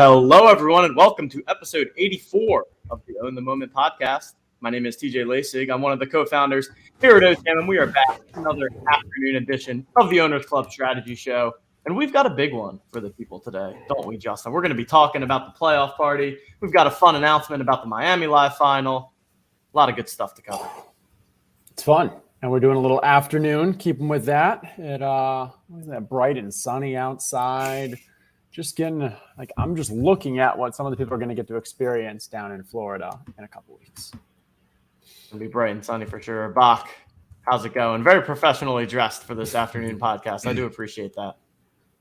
Hello, everyone, and welcome to episode 84 of the Own the Moment podcast. My name is TJ Lasig. I'm one of the co-founders here at OTM, and we are back with another afternoon edition of the Owners Club Strategy Show. And we've got a big one for the people today, don't we, Justin? We're going to be talking about the playoff party. We've got a fun announcement about the Miami Live final. A lot of good stuff to cover. It's fun. And we're doing a little afternoon, keeping with that. What is that, bright and sunny outside. Just getting, I'm just looking at what some of the people are going to get to experience down in Florida in a couple weeks. It'll be bright and sunny for sure. Bach, how's it going? Very professionally dressed for this afternoon podcast. I do appreciate that.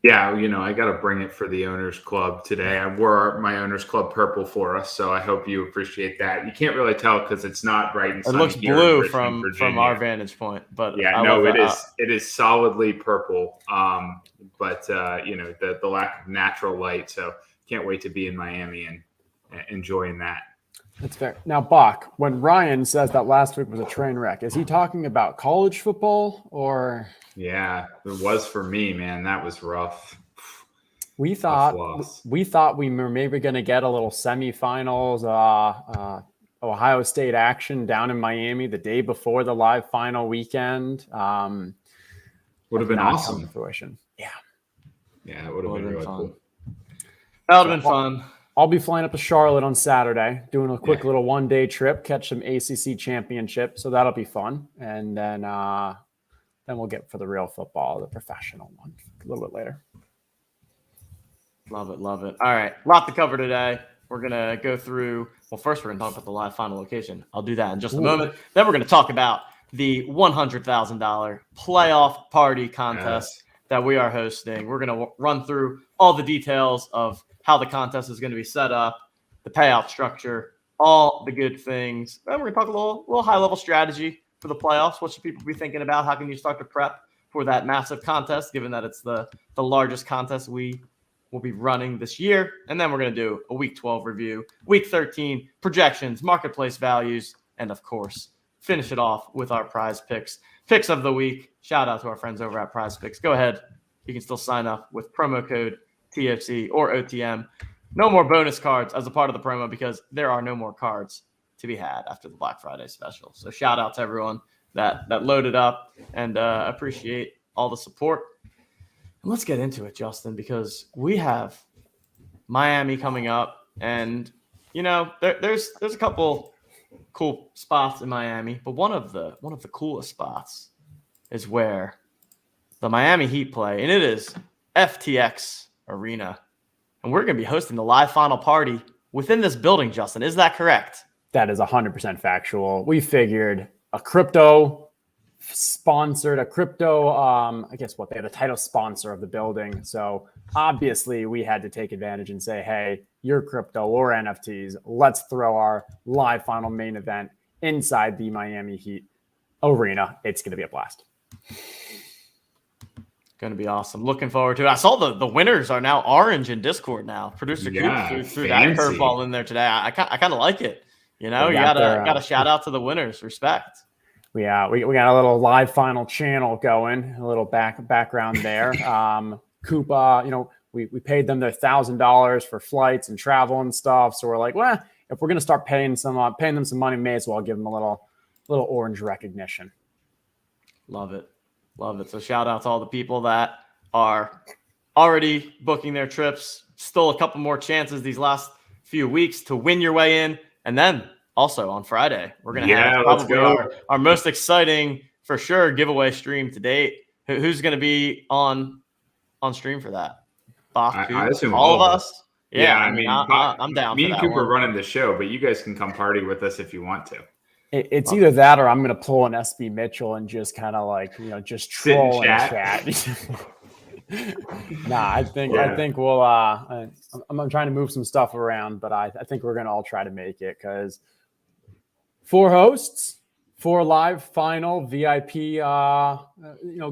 Yeah, I got to bring it for the Owners Club today. I wore my Owners Club purple for us, so I hope you appreciate that. You can't really tell because it's not bright and sunny. It looks blue from our vantage point, but yeah, it is solidly purple. But the lack of natural light, so can't wait to be in Miami and enjoying that. That's fair. Now, Bach, when Ryan says that last week was a train wreck, is he talking about college football or? Yeah, it was for me, man. That was rough. We thought we were maybe going to get a little semifinals, Ohio State action down in Miami the day before the live final weekend. Would have been awesome. Fruition. Yeah, it would have been really cool. That would have been fun. I'll be flying up to Charlotte on Saturday, doing a quick little one-day trip, catch some ACC championship. So that'll be fun. And then we'll get for the real football, the professional one, a little bit later. Love it. All right, a lot to cover today. We're going to go through – well, first we're going to talk about the live final location. I'll do that in just a moment. Then we're going to talk about the $100,000 playoff party contest that we are hosting. We're going to run through all the details of how the contest is going to be set up, the payout structure, all the good things. Then we're going to talk a little high-level strategy for the playoffs. What should people be thinking about? How can you start to prep for that massive contest, given that it's the largest contest we will be running this year? And then we're going to do a Week 12 review, Week 13 projections, marketplace values, and, of course, finish it off with our prize picks. Picks of the week. Shout out to our friends over at PrizePicks. Go ahead. You can still sign up with promo code TFC or OTM. No more bonus cards as a part of the promo because there are no more cards to be had after the Black Friday special. So shout out to everyone that loaded up and appreciate all the support. And let's get into it, Justin, because we have Miami coming up, and there's a couple cool spots in Miami, but one of the coolest spots is where the Miami Heat play, and it is FTX Arena. And we're going to be hosting the live final party within this building, Justin. Is that correct? That is 100% factual. We figured a crypto sponsored, I guess they're the title sponsor of the building. So obviously we had to take advantage and say, hey, you're crypto or NFTs. Let's throw our live final main event inside the Miami Heat Arena. It's going to be a blast. Going to be awesome. Looking forward to it. I saw the winners are now orange in Discord now. Producer Coop threw that curveball in there today. I kind of like it. You got to shout out to the winners. Respect. We got a little live final channel going, a little background there. Coop, we paid them their $1,000 for flights and travel and stuff. So we're like, well, if we're going to start paying them some money, may as well give them a little orange recognition. Love it. So shout out to all the people that are already booking their trips. Still a couple more chances these last few weeks to win your way in. And then also on Friday, we're going to have probably our most exciting, for sure, giveaway stream to date. Who's going to be on stream for that? Bach, I assume all of us. Yeah, I mean, I'm down. Me and Coop are running the show, but you guys can come party with us if you want to. It's either that or I'm going to pull an SB Mitchell and just kind of just troll and chat. I think we'll. I'm trying to move some stuff around, but I think we're going to all try to make it because 4 hosts, 4 live final VIP,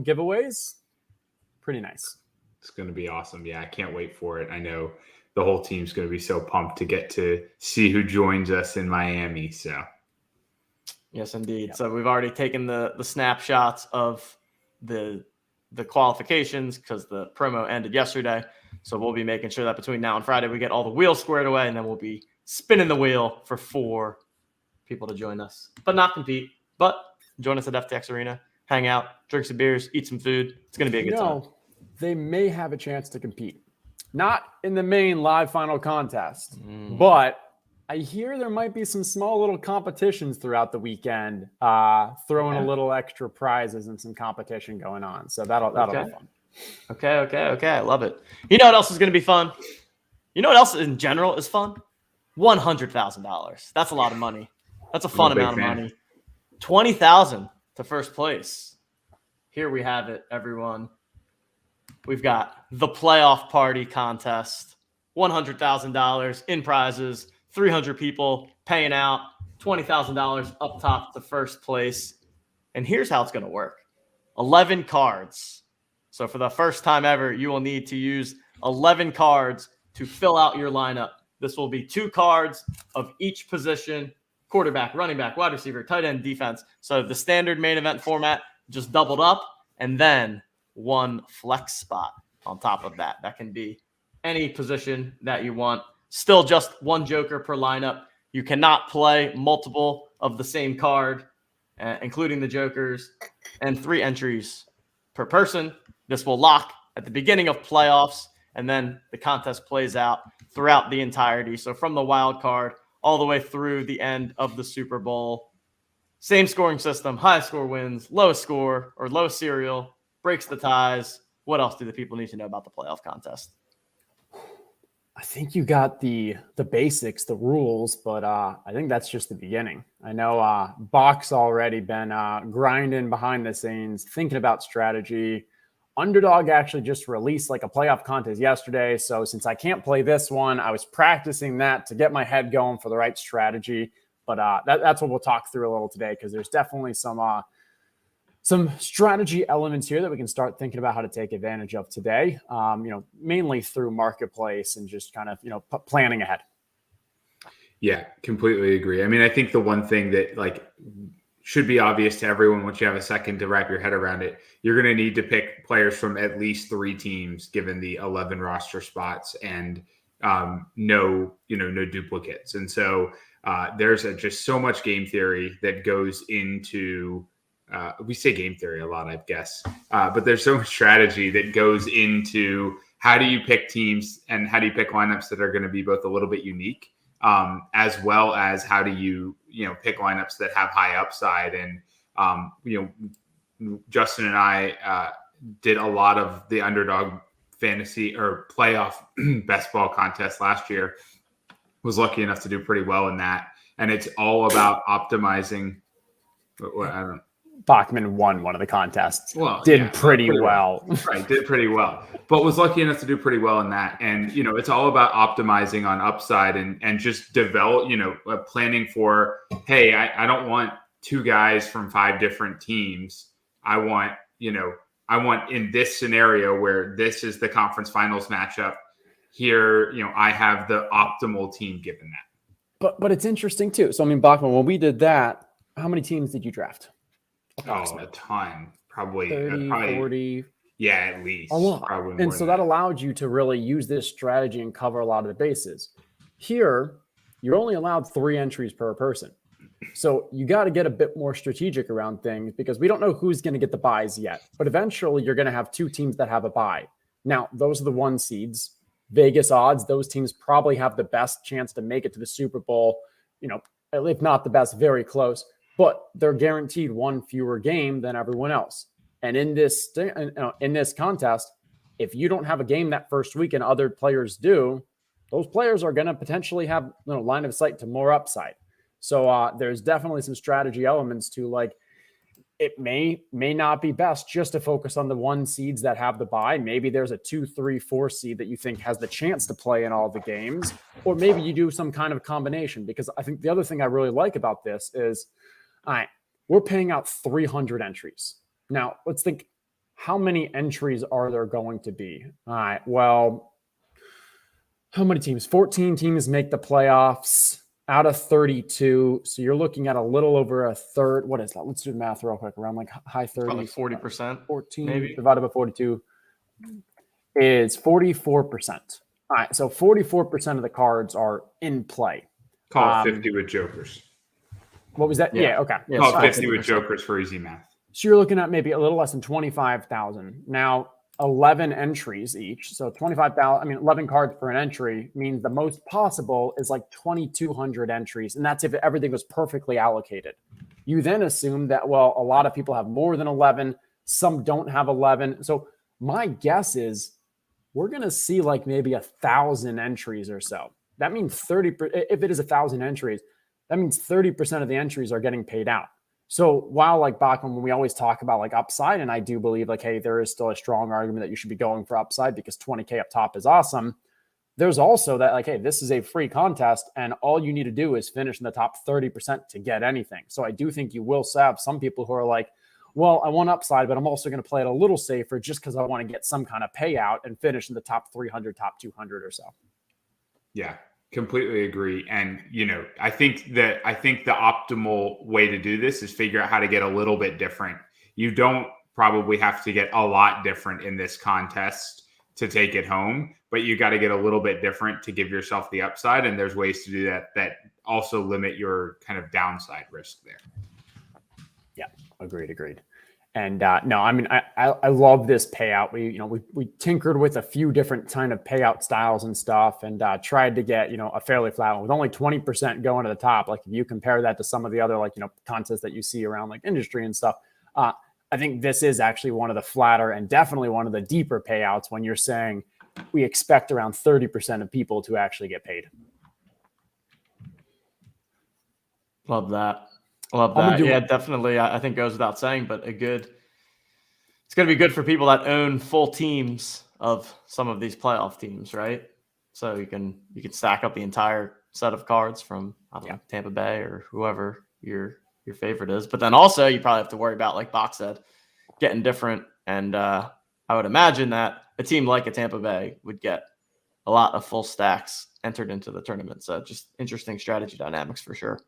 giveaways. Pretty nice. It's going to be awesome. Yeah, I can't wait for it. I know the whole team's going to be so pumped to get to see who joins us in Miami. So. Yes, indeed. Yep. So we've already taken the snapshots of the qualifications because the promo ended yesterday. So we'll be making sure that between now and Friday, we get all the wheels squared away, and then we'll be spinning the wheel for 4 people to join us, but not compete, but join us at FTX Arena, hang out, drink some beers, eat some food. It's going to be a good time. They may have a chance to compete. Not in the main live final contest, but I hear there might be some small little competitions throughout the weekend, throwing a little extra prizes and some competition going on. So that'll be fun. Okay. I love it. You know what else is going to be fun? You know what else in general is fun? $100,000. That's a lot of money. That's a fun amount of money. $20,000 to first place. Here we have it, everyone. We've got the Playoff Party contest. $100,000 in prizes. 300 people paying out. $20,000 up top to first place. And here's how it's going to work. 11 cards. So for the first time ever, you will need to use 11 cards to fill out your lineup. This will be 2 cards of each position: quarterback, running back, wide receiver, tight end, defense. So the standard main event format just doubled up, and then 1 flex spot on top of that. That can be any position that you want. Still just 1 joker per lineup. You cannot play multiple of the same card, including the jokers, and 3 entries per person. This will lock at the beginning of playoffs, and then the contest plays out throughout the entirety. So from the wild card all the way through the end of the Super Bowl. Same scoring system: highest score wins, lowest score or low serial breaks the ties. What else do the people need to know about the playoff contest? I think you got the basics, the rules, but I think that's just the beginning. I know Bach's already been grinding behind the scenes, thinking about strategy. Underdog actually just released like a playoff contest yesterday. So since I can't play this one, I was practicing that to get my head going for the right strategy. But that's what we'll talk through a little today, because there's definitely some strategy elements here that we can start thinking about how to take advantage of today, mainly through marketplace and just kind of, planning ahead. Yeah, completely agree. I mean, I think the one thing that should be obvious to everyone once you have a second to wrap your head around it, you're going to need to pick players from at least 3 teams, given the 11 roster spots, and no duplicates. And so there's just so much game theory that goes into we say game theory a lot, I guess, but there's so much strategy that goes into how do you pick teams and how do you pick lineups that are going to be both a little bit unique, as well as how do you pick lineups that have high upside. And Justin and I did a lot of the underdog fantasy or playoff best ball contest last year. Was lucky enough to do pretty well in that, and it's all about optimizing. Bachman won one of the contests. Well, did pretty well. Right, did pretty well, but was lucky enough to do pretty well in that. And it's all about optimizing on upside and just develop. Planning for, hey, I don't want 2 guys from 5 different teams. I want in this scenario where this is the conference finals matchup. Here, I have the optimal team given that. But it's interesting too. So I mean, Bachman, when we did that, how many teams did you draft? Oh, a ton. Probably 30, 40. Yeah, at least. A lot. Probably and so that allowed you to really use this strategy and cover a lot of the bases. Here, you're only allowed 3 entries per person. So you got to get a bit more strategic around things, because we don't know who's going to get the buys yet. But eventually, you're going to have 2 teams that have a buy. Now, those are the 1 seeds. Vegas odds, those teams probably have the best chance to make it to the Super Bowl, if not the best, very close. But they're guaranteed 1 fewer game than everyone else. And in this contest, if you don't have a game that first week and other players do, those players are going to potentially have line of sight to more upside. So there's definitely some strategy elements to it may not be best just to focus on the 1 seeds that have the bye. Maybe there's a 2, 3, 4 seed that you think has the chance to play in all the games, or maybe you do some kind of combination. Because I think the other thing I really like about this is, all right, we're paying out 300 entries. Now, let's think, how many entries are there going to be? All right, well, how many teams? 14 teams make the playoffs out of 32. So you're looking at a little over a third. What is that? Let's do the math real quick. Around high 30s. Probably 40%. 14 maybe divided by 42. is 44%. All right, so 44% of the cards are in play. Call it 50 with jokers. What was that? Yeah, okay. Yeah, Call it 50% 50 with jokers for easy math. So you're looking at maybe a little less than 25,000. Now, 11 entries each. So 25,000, 11 cards per an entry means the most possible is like 2,200 entries. And that's if everything was perfectly allocated. You then assume that, well, a lot of people have more than 11. Some don't have 11. So my guess is we're going to see like maybe 1,000 entries or so. That means 30, if it is 1,000 entries, that means 30% of the entries are getting paid out. So while like Bach, when we always talk about like upside, and I do believe like, hey, there is still a strong argument that you should be going for upside because 20K up top is awesome. There's also that like, hey, this is a free contest and all you need to do is finish in the top 30% to get anything. So I do think you will have some people who are like, well, I want upside, but I'm also going to play it a little safer just because I want to get some kind of payout and finish in the top 300, top 200 or so. Yeah, completely agree. And, I think the optimal way to do this is figure out how to get a little bit different. You don't probably have to get a lot different in this contest to take it home, but you got to get a little bit different to give yourself the upside. And there's ways to do that also limit your kind of downside risk there. Yeah, agreed. And no, I love this payout. We tinkered with a few different kind of payout styles and stuff, and tried to get a fairly flat one with only 20% going to the top. Like if you compare that to some of the other contests that you see around like industry and stuff, I think this is actually one of the flatter and definitely one of the deeper payouts when you're saying we expect around 30% of people to actually get paid. Love that. Yeah, definitely. I think goes without saying, but it's going to be good for people that own full teams of some of these playoff teams, right? So you can stack up the entire set of cards from Tampa Bay or whoever your favorite is. But then also you probably have to worry about, like Bach said, getting different. And I would imagine that a team like a Tampa Bay would get a lot of full stacks entered into the tournament. So just interesting strategy dynamics for sure.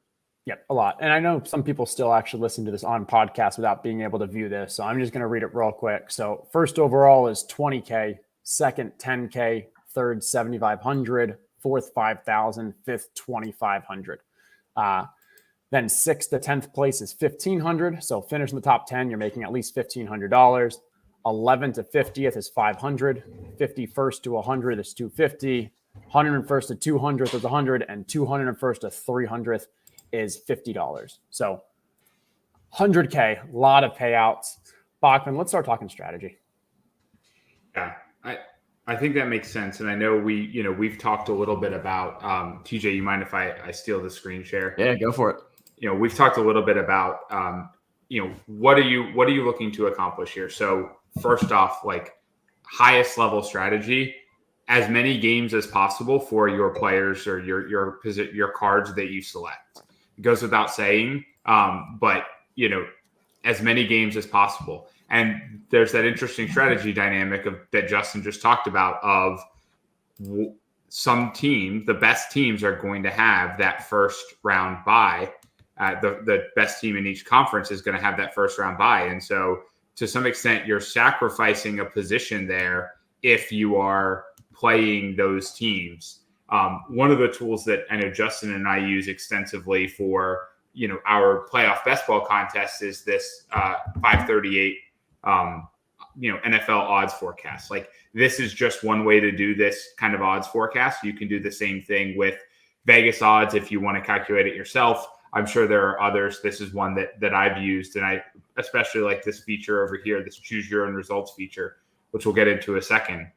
Yep, a lot. And I know some people still actually listen to this on podcast without being able to view this. So I'm just going to read it real quick. So first overall is 20K, second 10K, third 7,500, fourth 5,000, fifth 2,500. Then 6th to 10th place is 1,500. So finish in the top 10, you're making at least $1,500. 11th to 50th is 500. 51st to 100 is 250. 101st to 200th is 100, and 201st to 300th is $50. So 100K, a lot of payouts. Bachman, let's start talking strategy. Yeah, I think that makes sense. And I know we've talked a little bit about TJ, you mind if I steal the screen share? Yeah, go for it. We've talked a little bit about what are you looking to accomplish here? So first off, like highest level strategy, as many games as possible for your players or your cards that you select. It goes without saying, but as many games as possible. And there's that interesting strategy dynamic that Justin just talked about of some team, the best teams are going to have that first round bye. The best team in each conference is going to have that first round bye. And so to some extent, you're sacrificing a position there if you are playing those teams. One of the tools that I know Justin and I use extensively for, our playoff best ball contest is this 538, NFL odds forecast. Like this is just one way to do this kind of odds forecast. You can do the same thing with Vegas odds if you want to calculate it yourself. I'm sure there are others. This is one that I've used, and I especially like this feature over here, this choose your own results feature, which we'll get into a second.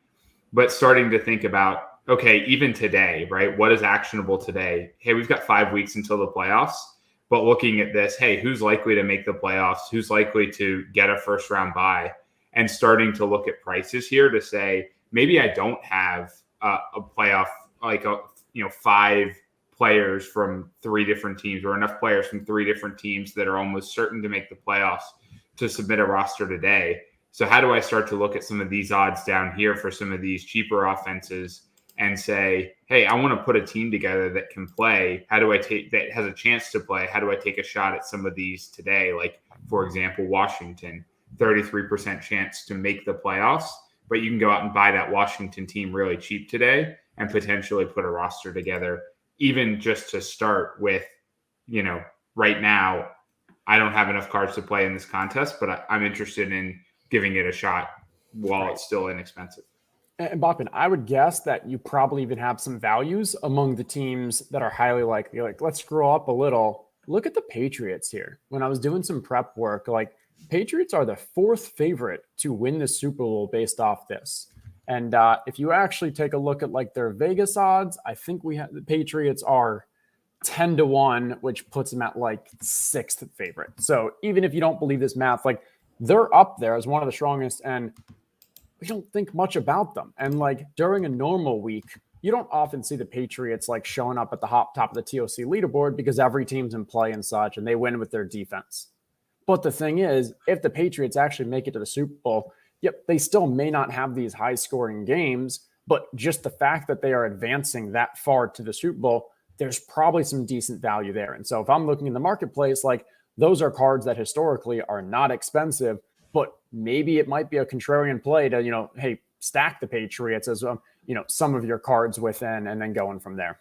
But starting to think about, okay, even today, right? What is actionable today? Hey, we've got 5 weeks until the playoffs, but looking at this, hey, who's likely to make the playoffs? Who's likely to get a first round bye? And starting to look at prices here to say, maybe I don't have a playoff, like 5 players from 3 different teams or enough players from 3 different teams that are almost certain to make the playoffs to submit a roster today. So how do I start to look at some of these odds down here for some of these cheaper offenses and say, hey, I want to put a team together that can play. How do I that has a chance to play? How do I take a shot at some of these today? Like, for example, Washington, 33% chance to make the playoffs, but you can go out and buy that Washington team really cheap today and potentially put a roster together, even just to start with, right now, I don't have enough cards to play in this contest, but I'm interested in giving it a shot while it's still inexpensive. And Bachman, I would guess that you probably even have some values among the teams that are highly likely. Like, let's scroll up a little. Look at the Patriots here. When I was doing some prep work, like Patriots are the 4th favorite to win the Super Bowl based off this. And if you actually take a look at like their Vegas odds, I think the Patriots are 10-1, which puts them at like 6th favorite. So even if you don't believe this math, like they're up there as one of the strongest, and we don't think much about them. And like during a normal week, you don't often see the Patriots like showing up at the top of the TOC leaderboard because every team's in play and such, and they win with their defense. But the thing is, if the Patriots actually make it to the Super Bowl, they still may not have these high scoring games, but just the fact that they are advancing that far to the Super Bowl, there's probably some decent value there. And so if I'm looking in the marketplace, like those are cards that historically are not expensive, but maybe it might be a contrarian play to, hey, stack the Patriots as, some of your cards within and then going from there.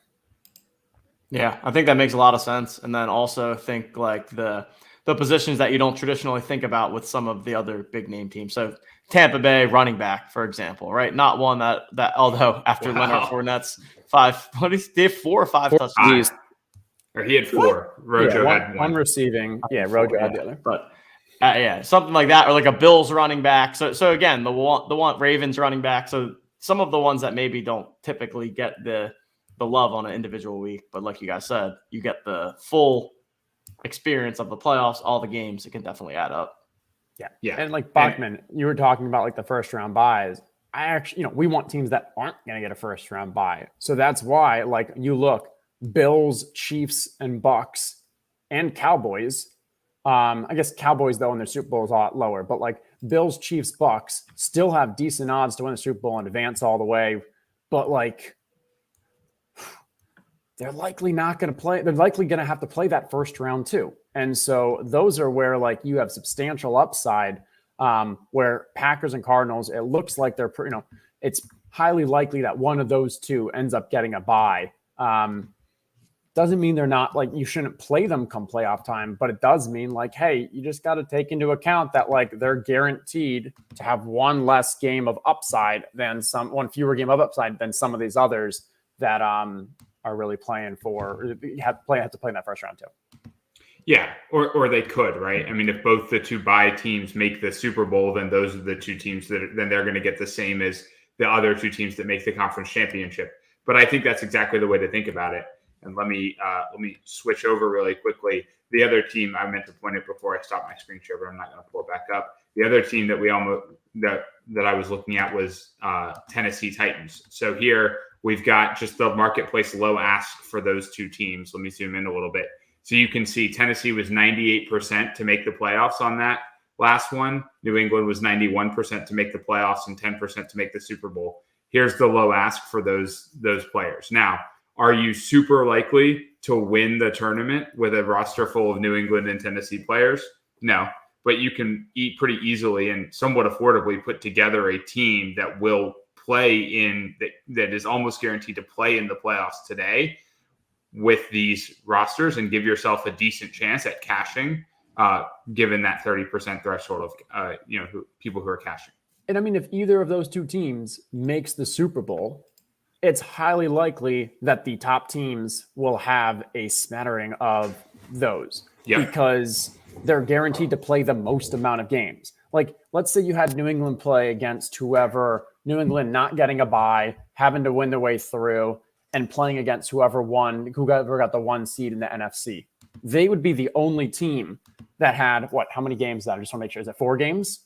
Yeah, I think that makes a lot of sense. And then also think like the positions that you don't traditionally think about with some of the other big name teams. So Tampa Bay running back, for example, right? Not one that although after Leonard Fournette's 4 or 5 touchdowns. Or he had 4. Rojo had one receiving. Yeah, Rojo had the other. But something like that, or like a Bills running back. So again, the one Ravens running back. So some of the ones that maybe don't typically get the love on an individual week, but like you guys said, you get the full experience of the playoffs, all the games. It can definitely add up. Yeah. And like Bachman, you were talking about like the first round buys. I actually, we want teams that aren't going to get a first round buy. So that's why, like, you look Bills, Chiefs, and Bucks, and Cowboys. I guess Cowboys, though, in their Super Bowl is a lot lower, but like Bills, Chiefs, Bucks still have decent odds to win the Super Bowl and advance all the way. But like, they're likely not going to play. They're likely going to have to play that first round too. And so those are where like you have substantial upside, where Packers and Cardinals, it looks like they're, it's highly likely that one of those two ends up getting a bye. Doesn't mean they're not like, you shouldn't play them come playoff time, but it does mean like, hey, you just got to take into account that like they're guaranteed to have one less game of upside than one fewer game of upside than some of these others that are really playing for, have to play in that first round too. Yeah, or they could, right? I mean, if both the 2 bye teams make the Super Bowl, then those are the 2 teams then they're going to get the same as the other 2 teams that make the conference championship. But I think that's exactly the way to think about it. And let me switch over really quickly. The other team, I meant to point it before I stopped my screen share, but I'm not going to pull it back up. The other team that that I was looking at was Tennessee Titans. So here we've got just the marketplace low ask for those 2 teams. Let me zoom in a little bit. So you can see Tennessee was 98% to make the playoffs on that last one. New England was 91% to make the playoffs and 10% to make the Super Bowl. Here's the low ask for those players. Now, are you super likely to win the tournament with a roster full of New England and Tennessee players? No, but you can pretty easily and somewhat affordably put together a team that will play that is almost guaranteed to play in the playoffs today with these rosters and give yourself a decent chance at cashing, given that 30% threshold of people who are cashing. And I mean, if either of those 2 teams makes the Super Bowl, it's highly likely that the top teams will have a smattering of those because they're guaranteed to play the most amount of games. Like, let's say you had New England play against whoever, New England not getting a bye, having to win their way through, and playing against whoever got the 1 seed in the NFC. They would be the only team that had how many games that? I just want to make sure. Is it 4 games?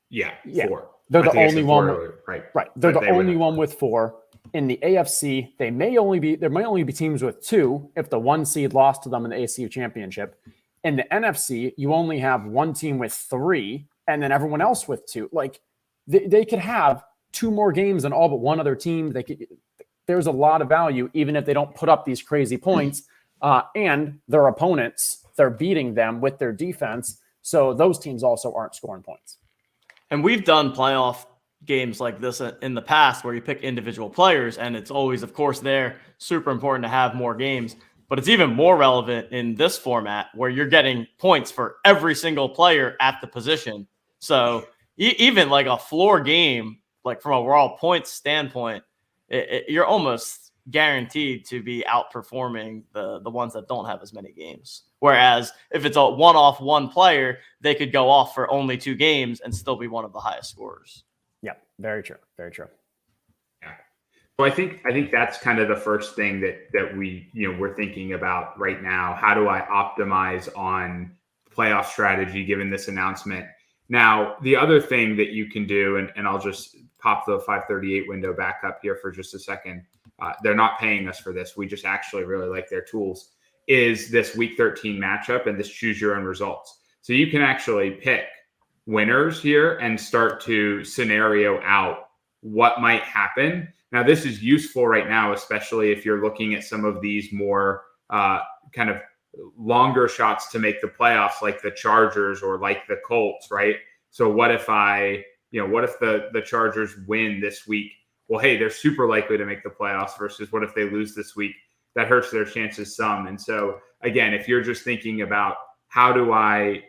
Yeah. 4. They're the only one. Right. They're the only one with 4. In the AFC, there may only be teams with 2 if the 1 seed lost to them in the ACU championship. In the NFC, you only have 1 team with 3, and then everyone else with 2. Like they could have 2 more games than all but one other team. There's a lot of value, even if they don't put up these crazy points. And their opponents, they're beating them with their defense. So those teams also aren't scoring points. And we've done playoff games like this in the past where you pick individual players, and it's always, of course, super important to have more games. But it's even more relevant in this format where you're getting points for every single player at the position. So even like a floor game, like from a raw points standpoint, you're almost guaranteed to be outperforming the ones that don't have as many games. Whereas if it's a one-off one player, they could go off for only 2 games and still be one of the highest scorers. Yeah, very true. Very true. Yeah. So I think that's kind of the first thing that we're thinking about right now. How do I optimize on playoff strategy given this announcement? Now, the other thing that you can do, and I'll just pop the 538 window back up here for just a second. They're not paying us for this. We just actually really like their tools. Is this week 13 matchup and this choose your own results. So you can actually pick winners here and start to scenario out what might happen. Now, this is useful right now, especially if you're looking at some of these more kind of longer shots to make the playoffs, like the Chargers or like the Colts, right? So what if the Chargers win this week? Well, hey, they're super likely to make the playoffs versus what if they lose this week? That hurts their chances some. And so again, if you're just thinking about how do I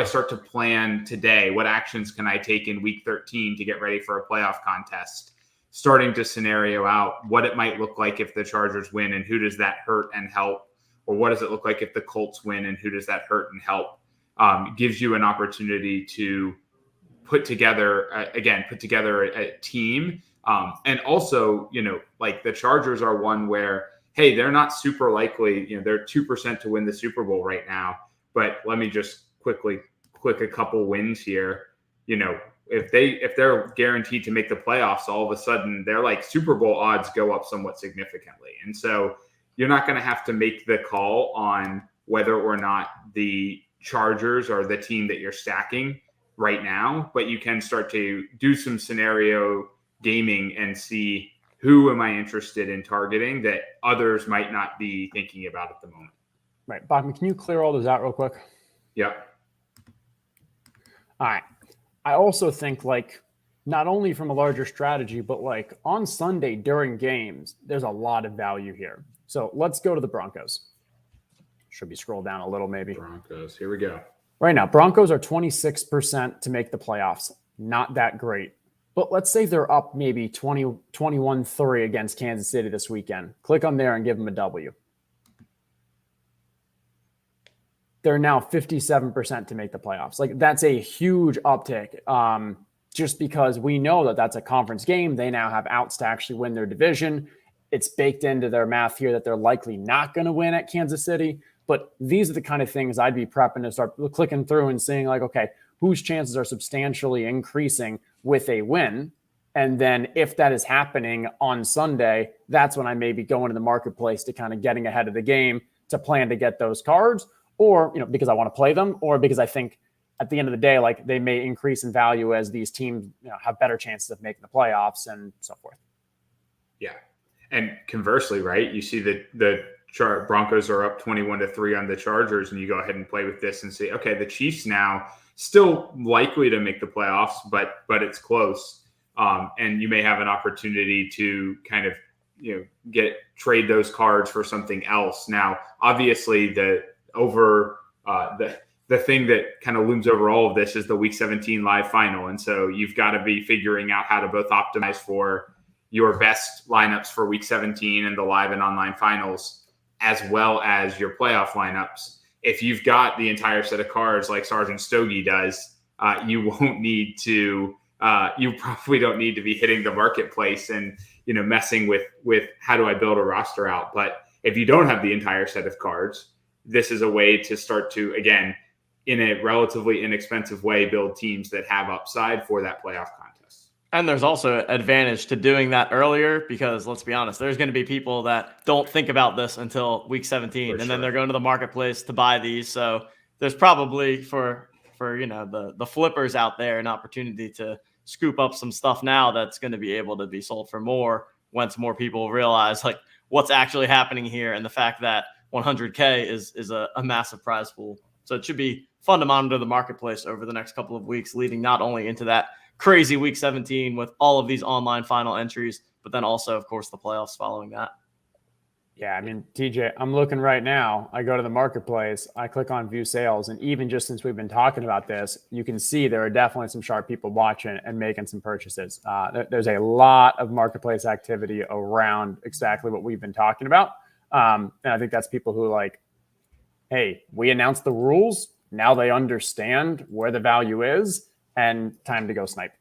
start to plan today? What actions can I take in week 13 to get ready for a playoff contest? Starting to scenario out what it might look like if the Chargers win and who does that hurt and help? Or what does it look like if the Colts win and who does that hurt and help? Gives you an opportunity to put together a team. And also, like the Chargers are one where, hey, they're not super likely, they're 2% to win the Super Bowl right now. But let me just quickly click a couple wins here. If they're guaranteed to make the playoffs, all of a sudden their like Super Bowl odds go up somewhat significantly. And so you're not going to have to make the call on whether or not the Chargers are the team that you're stacking right now, but you can start to do some scenario gaming and see who am I interested in targeting that others might not be thinking about at the moment. Right. Bach, can you clear all those out real quick? Yep. All right. I also think not only from a larger strategy, but on Sunday during games, there's a lot of value here. So let's go to the Broncos. Should be scroll down a little maybe. Broncos. Here we go. Right now, Broncos are 26% to make the playoffs. Not that great. But let's say they're up maybe 21-3 against Kansas City this weekend. Click on there and give them a W. They're now 57% to make the playoffs. That's a huge uptick just because we know that that's a conference game. They now have outs to actually win their division. It's baked into their math here that they're likely not going to win at Kansas City. But these are the kind of things I'd be prepping to start clicking through and seeing okay, whose chances are substantially increasing with a win. And then if that is happening on Sunday, that's when I may be going to the marketplace to kind of getting ahead of the game to plan to get those cards, or, because I want to play them, or because I think at the end of the day, they may increase in value as these teams have better chances of making the playoffs and so forth. Yeah. And conversely, right, you see that the Broncos are up 21-3 on the Chargers, and you go ahead and play with this and say, okay, the Chiefs now still likely to make the playoffs, but it's close. And you may have an opportunity to kind of, trade those cards for something else. Now, obviously the thing that kind of looms over all of this is the week 17 live final. And so you've got to be figuring out how to both optimize for your best lineups for week 17 and the live and online finals, as well as your playoff lineups. If you've got the entire set of cards like Sergeant Stogie does, you probably don't need to be hitting the marketplace and, messing with how do I build a roster out. But if you don't have the entire set of cards, this is a way to start to, again, in a relatively inexpensive way, build teams that have upside for that playoff contest. And there's also an advantage to doing that earlier because, let's be honest, there's going to be people that don't think about this until week 17, then they're going to the marketplace to buy these. So there's probably for the flippers out there an opportunity to scoop up some stuff now that's going to be able to be sold for more once more people realize what's actually happening here and the fact that 100K is a massive prize pool. So it should be fun to monitor the marketplace over the next couple of weeks leading not only into that crazy week 17 with all of these online final entries, but then also, of course, the playoffs following that. Yeah, I mean, TJ, I'm looking right now. I go to the marketplace, I click on view sales, and even just since we've been talking about this, you can see there are definitely some sharp people watching and making some purchases. There's a lot of marketplace activity around exactly what we've been talking about. And I think that's people who like, hey, we announced the rules. Now they understand where the value is and time to go snipe.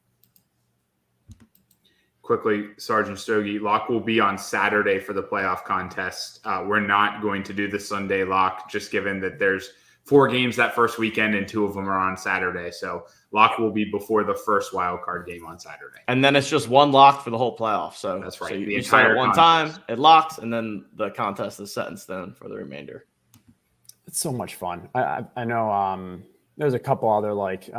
Quickly, Sergeant Stogie, lock will be on Saturday for the playoff contest. We're not going to do the Sunday lock, just given that there's 4 games that first weekend and 2 of them are on Saturday. So lock will be before the first wild card game on Saturday. And then it's just one lock for the whole playoff. So that's right. So the you entire start at one contest. time, it locks, and then the contest is set in stone for the remainder. It's so much fun. I know there's a couple other like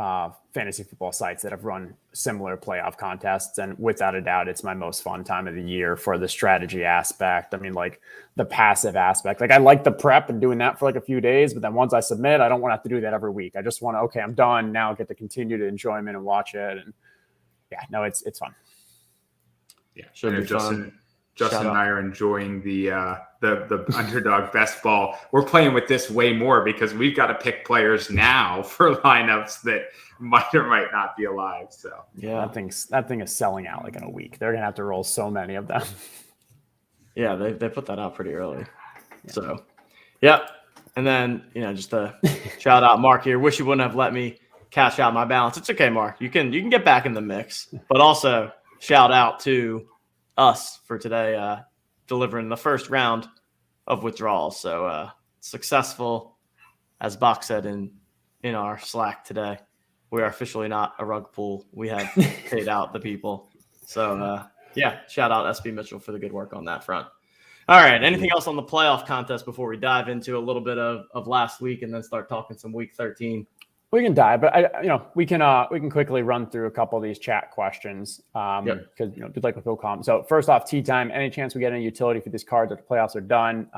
fantasy football sites that have run similar playoff contests, and without a doubt, it's my most fun time of the year for the strategy aspect. I mean, like the passive aspect. Like I like the prep and doing that for like a few days, but then once I submit, I don't want to have to do that every week. I just want to, okay, I'm done now. Get to continue to enjoyment and watch it, and yeah, no, it's fun. Yeah, should be fun. Justin and I are enjoying the underdog best ball. We're playing with this way more because we've got to pick players now for lineups that might or might not be alive. So yeah, that thing is selling out like in a week. They're gonna have to roll so many of them. Yeah, they put that out pretty early. Yeah. So yeah. And then, just a shout out Mark here. Wish you wouldn't have let me cash out my balance. It's okay, Mark. You can get back in the mix. But also shout out to us for today, delivering the first round of withdrawals. So successful, as Bach said in our Slack today. We are officially not a rug pull. We have paid out the people. So shout out SB Mitchell for the good work on that front. All right. Anything else on the playoff contest before we dive into a little bit of last week and then start talking some week 13? We can dive, but we can quickly run through a couple of these chat questions because just like with Phil Com. So first off, tea time. Any chance we get any utility for these cards if the playoffs are done?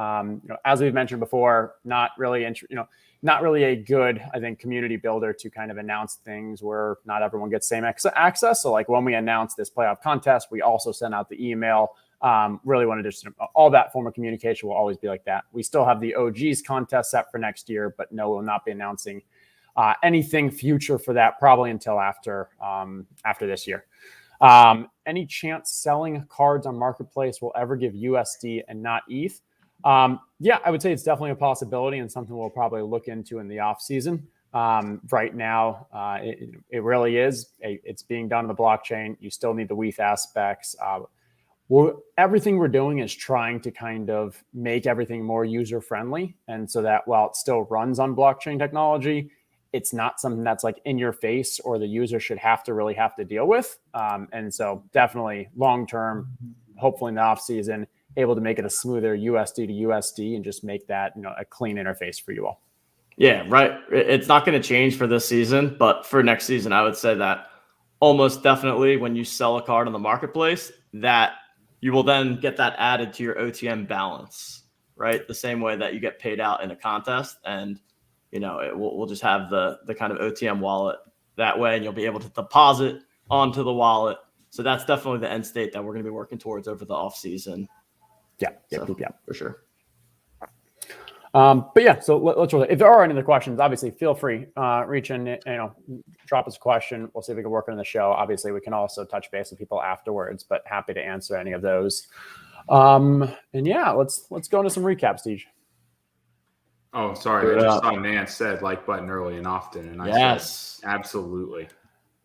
As we've mentioned before, not really a good, I think, community builder to kind of announce things where not everyone gets same access. So like when we announce this playoff contest, we also send out the email. Really want to just all that form of communication will always be like that. We still have the OGs contest set for next year, but no, we'll not be announcing anything future for that probably until after this year. Any chance selling cards on marketplace will ever give USD and not ETH? Yeah, I would say it's definitely a possibility and something we'll probably look into in the off season. Right now, it really is. It's being done on the blockchain. You still need the WETH aspects. Everything we're doing is trying to kind of make everything more user friendly, and so that while it still runs on blockchain technology, it's not something that's like in your face or the user should have to deal with. And so definitely long term, hopefully in the off season, able to make it a smoother USD to USD and just make that, a clean interface for you all. Yeah, right. It's not going to change for this season, but for next season, I would say that almost definitely when you sell a card on the marketplace, that you will then get that added to your OTM balance, right? The same way that you get paid out in a contest, and we'll just have the kind of OTM wallet that way, and you'll be able to deposit onto the wallet. So that's definitely the end state that we're going to be working towards over the off season. Yeah, for sure. But yeah, so let's roll. If there are any other questions, obviously feel free, reach in, drop us a question. We'll see if we can work on the show. Obviously, we can also touch base with people afterwards, but happy to answer any of those. And yeah, let's go into some recaps, Steve. Oh, sorry. I just saw Nance said like button early and often. And I said, absolutely.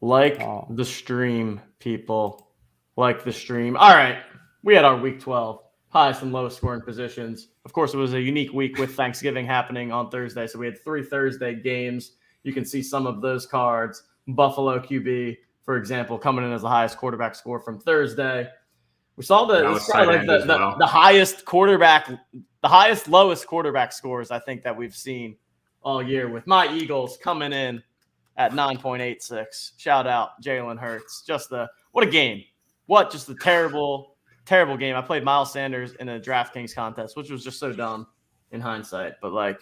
The stream, people. Like the stream. All right. We had our week 12 highest and lowest scoring positions. Of course, it was a unique week with Thanksgiving happening on Thursday. So we had 3 Thursday games. You can see some of those cards. Buffalo QB, for example, coming in as the highest quarterback score from Thursday. We saw the highest quarterback, the highest lowest quarterback scores I think that we've seen all year, with my Eagles coming in at 9.86. Shout out Jalen Hurts. What a game. Just a terrible game. I played Miles Sanders in a DraftKings contest, which was just so dumb in hindsight. But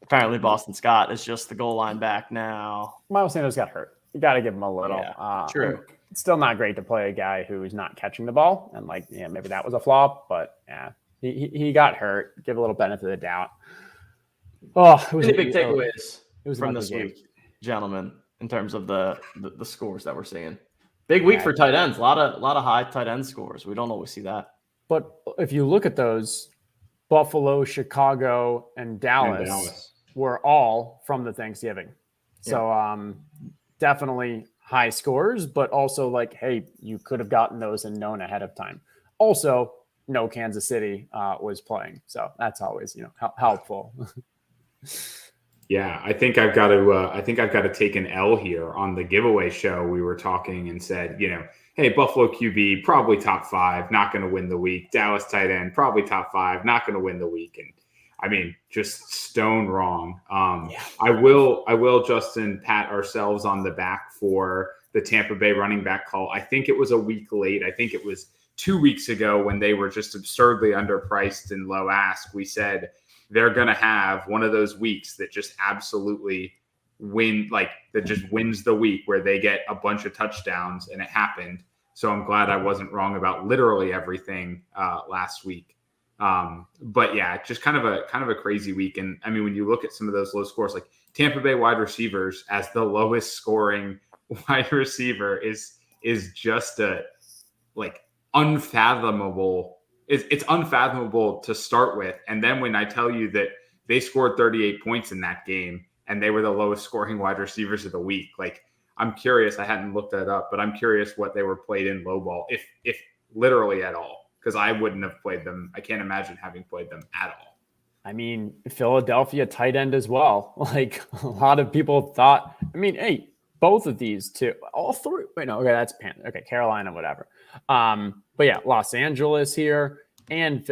apparently Boston Scott is just the goal line back now. Miles Sanders got hurt. You got to give him a little. Yeah, true. It's still not great to play a guy who's not catching the ball. And maybe that was a flop, but yeah, he got hurt. Give a little benefit of the doubt. Oh, it was Any big takeaways from this game. week, gentlemen, in terms of the scores that we're seeing? Big week for tight ends. A lot of high tight end scores. We don't always see that. But if you look at those, Buffalo, Chicago, and Dallas were all from the Thanksgiving. So definitely high scores, but also hey, you could have gotten those and known ahead of time. Also, no Kansas City was playing. So that's always, helpful. Yeah, I think I've got to take an L here on the giveaway show. We were talking and said, hey, Buffalo QB, probably top 5, not going to win the week. Dallas tight end, probably top 5, not going to win the week. And I mean, just stone wrong. I will, Justin, pat ourselves on the back for the Tampa Bay running back call. I think it was a week late. I think it was 2 weeks ago when they were just absurdly underpriced and low ask. We said, they're going to have one of those weeks that just absolutely that just wins the week where they get a bunch of touchdowns, and it happened. So I'm glad I wasn't wrong about literally everything last week. But yeah, just kind of a crazy week. And I mean, when you look at some of those low scores, like Tampa Bay wide receivers as the lowest scoring wide receiver is just unfathomable. It's unfathomable to start with. And then when I tell you that they scored 38 points in that game and they were the lowest scoring wide receivers of the week, I'm curious. I hadn't looked that up, but I'm curious what they were played in low ball, if literally at all, because I wouldn't have played them. I can't imagine having played them at all. I mean, Philadelphia tight end as well. A lot of people thought, hey, both of these two, all three. Wait, no, okay, that's Panther. Okay, Carolina, whatever. But yeah, Los Angeles here and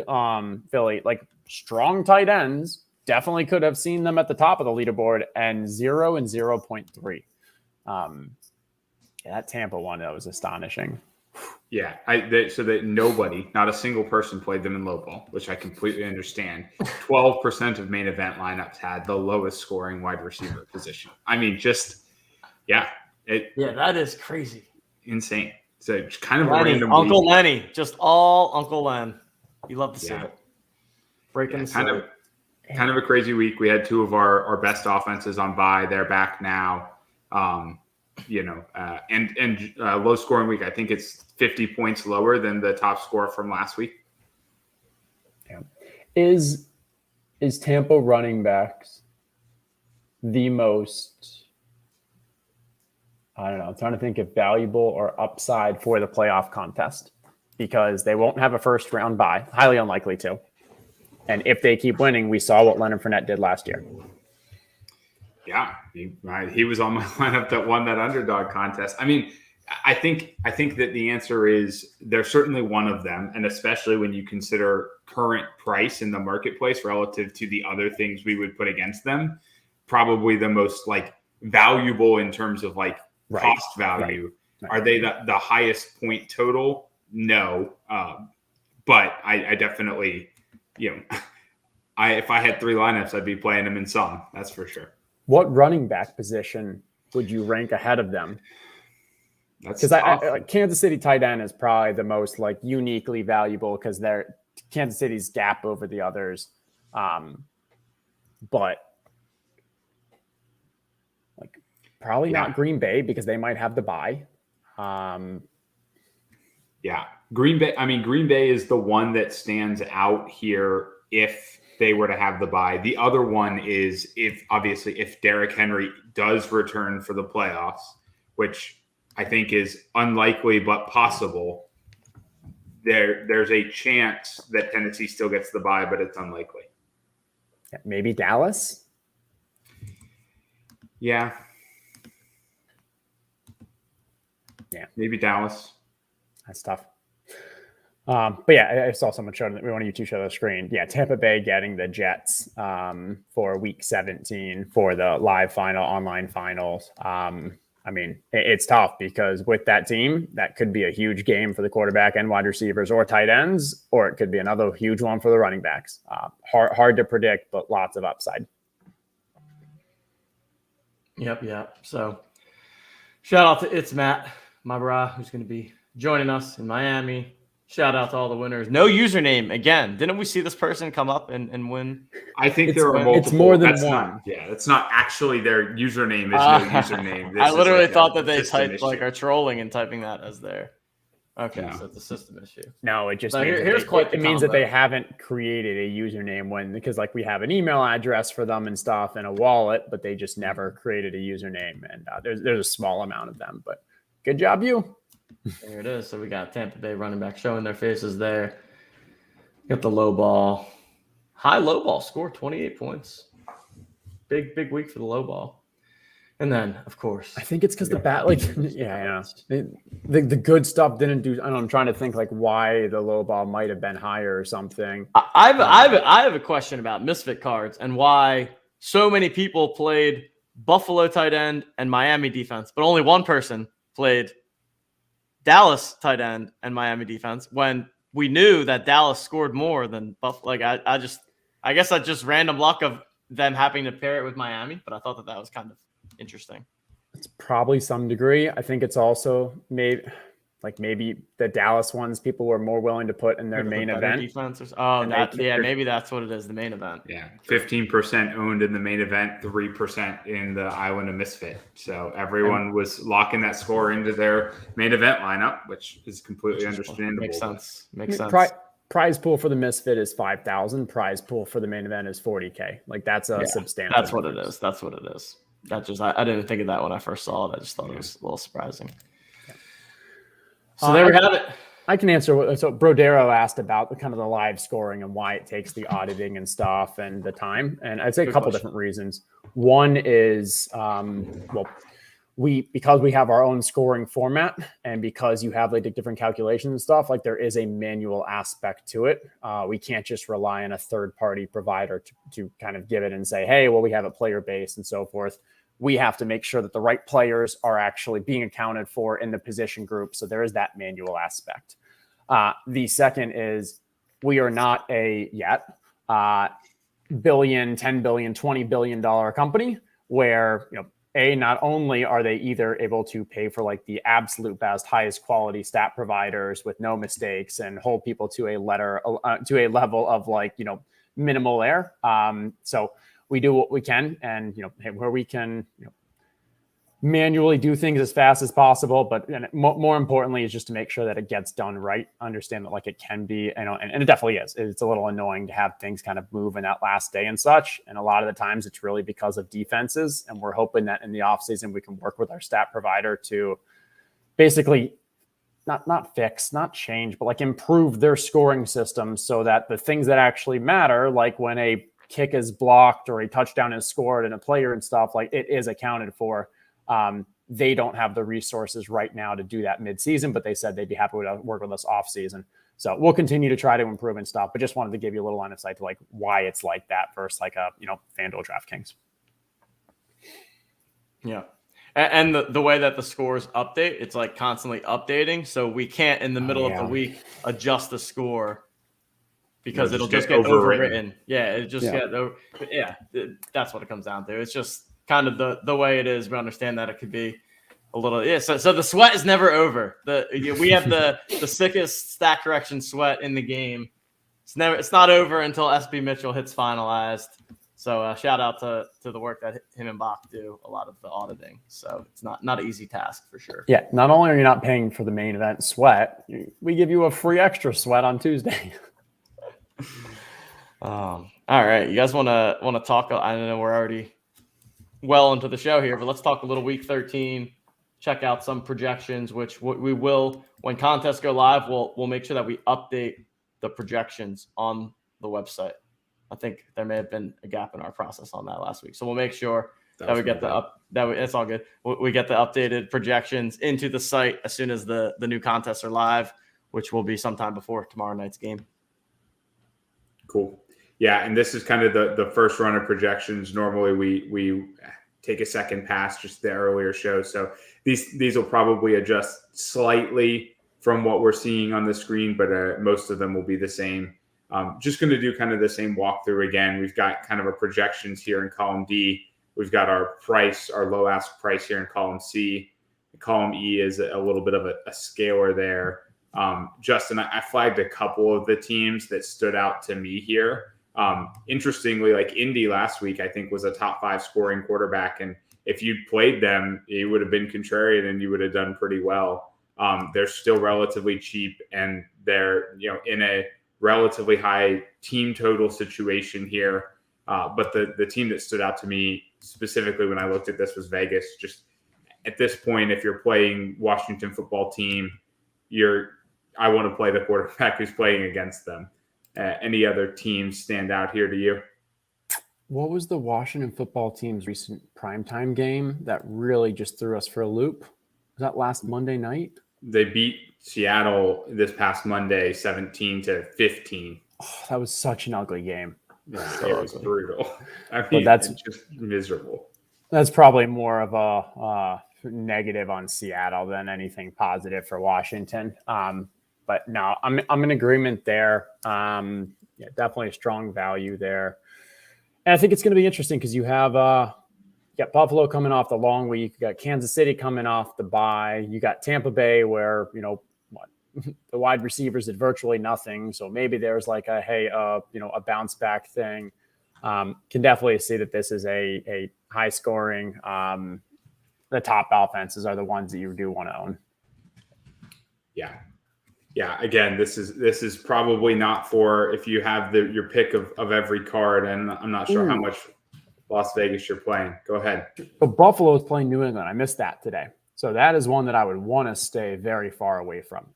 Philly, strong tight ends. Definitely could have seen them at the top of the leaderboard, and 0 and 0.3. That Tampa one, that was astonishing. Yeah, so that nobody, not a single person played them in low ball, which I completely understand. 12% of main event lineups had the lowest scoring wide receiver position. I mean, that is crazy. Insane. So it's kind of Lenny, a random Uncle week. Lenny, just all Uncle Len. You love to see it. Breaking the kind of a crazy week. We had two of our best offenses on bye. They're back now. And low scoring week. I think it's 50 points lower than the top score from last week. Yeah. Is Tampa running backs the most, I don't know, I'm trying to think if valuable or upside for the playoff contest, because they won't have a first round bye, highly unlikely to. And if they keep winning, we saw what Leonard Fournette did last year. Yeah, he was on my lineup that won that underdog contest. I mean, I think that the answer is they're certainly one of them, and especially when you consider current price in the marketplace relative to the other things we would put against them, probably the most valuable in terms of cost value. Right. Are they the highest point total? No, but I definitely, if I had 3 lineups, I'd be playing them in some. That's for sure. What running back position would you rank ahead of them? Because Kansas City tight end is probably the most uniquely valuable because they're Kansas City's gap over the others. But probably not Green Bay because they might have the bye. Green Bay. I mean, Green Bay is the one that stands out here if they were to have the bye. The other one is if Derrick Henry does return for the playoffs, which I think is unlikely but possible. There's a chance that Tennessee still gets the bye, but it's unlikely. Maybe Dallas. Yeah, maybe Dallas. That's tough. But yeah, I saw someone showing that we want you to show the screen. Yeah, Tampa Bay getting the Jets for week 17 for the live final, online finals. I mean, it's tough because with that team, that could be a huge game for the quarterback and wide receivers or tight ends, or it could be another huge one for the running backs. Hard to predict, but lots of upside. Yep. So Shout out to It's Matt, my bra, who's going to be joining us in Miami. Shout out to all the winners. No username again. Didn't we see this person come up and win? I think there are multiple. It's more than that's one. That's not actually their username. Is no username. This I literally is thought that they system typed issue. are trolling and typing that as their. Okay, No. so it's a system issue. No, it just So means, here's quite the it means that combo. they haven't created a username because like we have an email address for them and stuff and a wallet, but they just never created a username. And there's a small amount of them, but good job, you. There it is. So we got Tampa Bay running back showing their faces there. Got the low ball. High low ball score, 28 points. Big week for the low ball. And then, of course, I think it's because the bat, like, yeah, the good stuff didn't do. I don't know, I'm trying to think like why the low ball might have been higher or something. I have a question about Misfit Cards and why so many people played Buffalo tight end and Miami defense, but only one person played Dallas tight end and Miami defense when we knew that Dallas scored more than Buffalo. Like I guess that's just random luck of them having to pair it with Miami, but I thought that was kind of interesting. It's probably some degree. I think it's also maybe the Dallas ones people were more willing to put in their main event. Defense maybe that's what it is, the main event. Yeah, 15% owned in the main event, 3% in the Island of Misfit. So everyone was locking that score into their main event lineup, which is completely understandable. Makes sense. Prize pool for the Misfit is 5,000. Prize pool for the main event is 40K. Like that's a substantial. That's what it is. That's what it is. I didn't think of that when I first saw it. I just thought it was a little surprising. Yeah. So there we have it. I can answer. So Brodero asked about the kind of the live scoring and why it takes the auditing and stuff and the time. And I'd say a couple different reasons. One is, because we have our own scoring format and because you have like different calculations and stuff, like there is a manual aspect to it. We can't just rely on a third party provider to kind of give it and say, hey, well, we have a player base and so forth. We have to make sure that the right players are actually being accounted for in the position group. So there is that manual aspect. The second is we are not yet billion, $10 billion, $20 billion company where, not only are they either able to pay for like the absolute best, highest quality stat providers with no mistakes and hold people to a level of like, minimal error. So we do what we can and, where we can, manually do things as fast as possible. But more importantly is just to make sure that it gets done right. Understand that like it can be, and it definitely is. It's a little annoying to have things kind of move in that last day and such. And a lot of the times it's really because of defenses. And we're hoping that in the offseason we can work with our stat provider to basically not fix, not change, but like improve their scoring system so that the things that actually matter, like when a kick is blocked or a touchdown is scored and a player and stuff, like it is accounted for. They don't have the resources right now to do that mid-season, but they said they'd be happy to work with us off-season. So we'll continue to try to improve and stuff, but just wanted to give you a little line of sight to like why it's like that versus like a, FanDuel DraftKings. Yeah. And the way that the scores update, it's like constantly updating. So we can't in the middle of the week adjust the score because it'll just get overwritten. Yeah. It just get over. Yeah. That's what it comes down to. It's just kind of the way it is. We understand that it could be a little, So the sweat is never over. We have the sickest stat correction sweat in the game. It's not over until SB Mitchell hits finalized. So shout out to the work that him and Bach do, a lot of the auditing. So it's not an easy task for sure. Yeah. Not only are you not paying for the main event sweat, we give you a free extra sweat on Tuesday. All right. You guys want to talk? I don't know. We're already well into the show here, but let's talk a little week 13, check out some projections, which we will, when contests go live, we'll make sure that we update the projections on the website. I think there may have been a gap in our process on that last week. So we'll make sure that we get it's all good. We get the updated projections into the site as soon as the new contests are live, which will be sometime before tomorrow night's game. Cool. Yeah, and this is kind of the first run of projections. Normally we take a second pass, just the earlier show. So these will probably adjust slightly from what we're seeing on the screen, but most of them will be the same. Just going to do kind of the same walkthrough again. We've got kind of a projections here in column D. We've got our price, our low ask price here in column C. column E is a little bit of a scaler there. Justin, I flagged a couple of the teams that stood out to me here. Interestingly, like Indy last week, I think was a top 5 scoring quarterback. And if you'd played them, you would have been contrarian and you would have done pretty well. They're still relatively cheap, and they're in a relatively high team total situation here. But the team that stood out to me specifically when I looked at this was Vegas. Just at this point, if you're playing Washington football team, I want to play the quarterback who's playing against them. Any other teams stand out here to you? What was the Washington football team's recent primetime game that really just threw us for a loop? Was that last Monday night? They beat Seattle this past Monday, 17-15. Oh, that was such an ugly game. Yeah, it was brutal. I mean, but that's it's just miserable. That's probably more of a negative on Seattle than anything positive for Washington. But no, I'm in agreement there. Definitely a strong value there. And I think it's going to be interesting because you have got Buffalo coming off the long week. You got Kansas City coming off the bye. You got Tampa Bay where, the wide receivers did virtually nothing. So maybe there's like a bounce back thing. Can definitely see that this is a high scoring. The top offenses are the ones that you do want to own. Yeah. Again, this is probably not for if you have your pick of every card, and I'm not sure how much Las Vegas you're playing. Go ahead. So Buffalo is playing New England. I missed that today. So that is one that I would want to stay very far away from.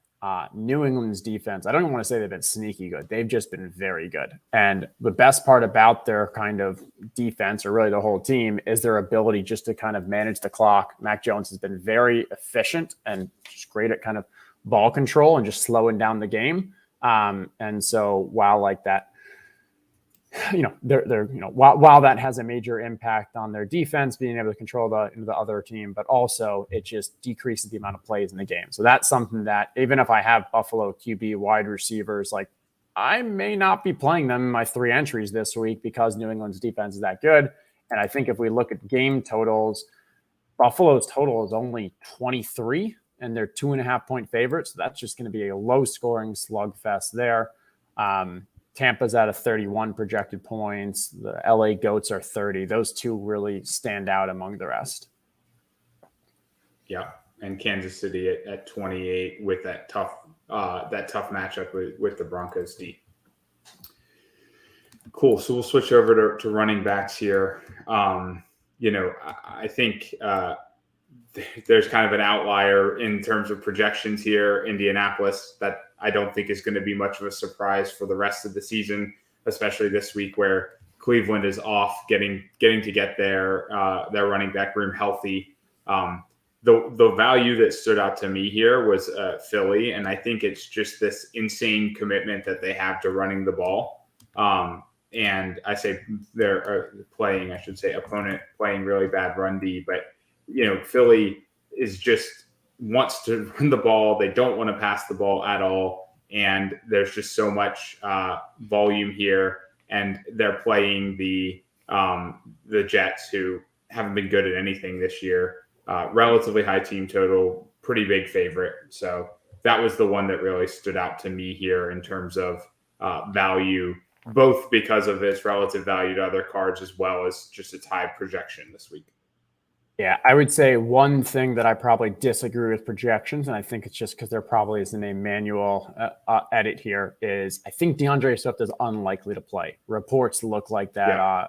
New England's defense, I don't even want to say they've been sneaky good. They've just been very good. And the best part about their kind of defense, or really the whole team, is their ability just to kind of manage the clock. Mac Jones has been very efficient and just great at kind of ball control and just slowing down the game. And so while like that, while that has a major impact on their defense, being able to control the other team, but also it just decreases the amount of plays in the game. So that's something that even if I have Buffalo QB wide receivers, like I may not be playing them in my 3 entries this week because New England's defense is that good. And I think if we look at game totals, Buffalo's total is only 23 and they're 2.5 point favorites. So that's just going to be a low scoring slugfest there. Tampa's at a 31 projected points. The LA Goats are 30. Those two really stand out among the rest. Yeah, and Kansas City at 28 with that tough matchup with the Broncos D. Cool. So we'll switch over to running backs here. I think there's kind of an outlier in terms of projections here. Indianapolis, that I don't think is going to be much of a surprise for the rest of the season, especially this week where Cleveland is off getting to get their running back room healthy. The value that stood out to me here was Philly, and I think it's just this insane commitment that they have to running the ball. And I say opponent playing really bad run D, but Philly is just wants to run the ball. They don't want to pass the ball at all. And there's just so much volume here. And they're playing the Jets, who haven't been good at anything this year. Relatively high team total, pretty big favorite. So that was the one that really stood out to me here in terms of value, both because of its relative value to other cards as well as just its high projection this week. Yeah, I would say one thing that I probably disagree with projections, and I think it's just because there probably isn't a manual edit here, is I think DeAndre Swift is unlikely to play. Reports look like that. Yeah.